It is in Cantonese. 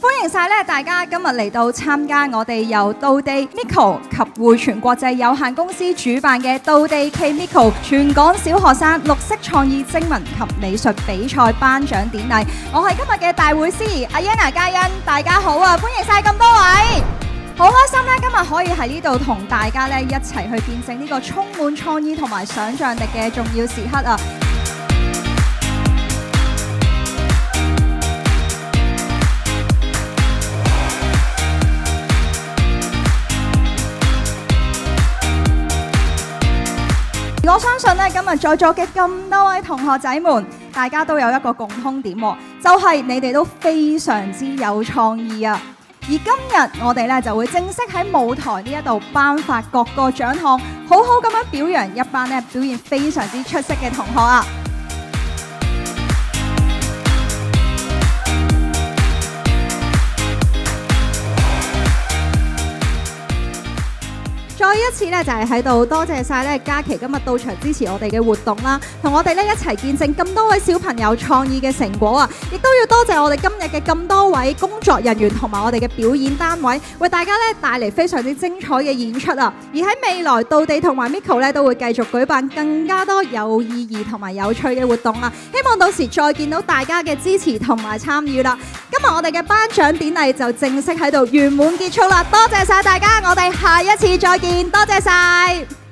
歡迎晒咧！大家今日嚟到參加我哋由道地 Miko 及匯泉國際有限公司主辦嘅道地暨 Miko 全港小學生綠色創意徵文及美術比賽頒獎典禮。我係今日嘅大會司儀阿欣娜嘉欣，大家好啊！歡迎晒咁多位，好開心咧！今日可以喺呢度同大家咧一齊去見證呢個充滿創意同埋想像力嘅重要時刻啊！我相信咧，今日在座嘅咁多位同學仔們，大家都有一個共通點，就係你哋都非常之有創意啊！而今日我哋咧就會正式喺舞台呢一度頒發各個獎項，好好咁樣表揚一班咧表現非常之出色嘅同學啊！再一次咧就係喺度多謝晒咧嘉琪今日到場支持我哋嘅活動啦，同我哋咧一齊見證咁多位小朋友創意嘅成果啊！亦都要多謝我哋今日嘅咁多位工作人員同埋我哋嘅表演單位，為大家咧帶嚟非常之精彩嘅演出啊！而喺未來，道地同埋 Miko 咧都會繼續舉辦更加多有意義同埋有趣嘅活動啊！希望到時再見到大家嘅支持同埋參與啦！今日我哋嘅頒獎典禮就正式喺度圓滿結束啦！多謝晒大家，我哋下一次再見。多謝晒。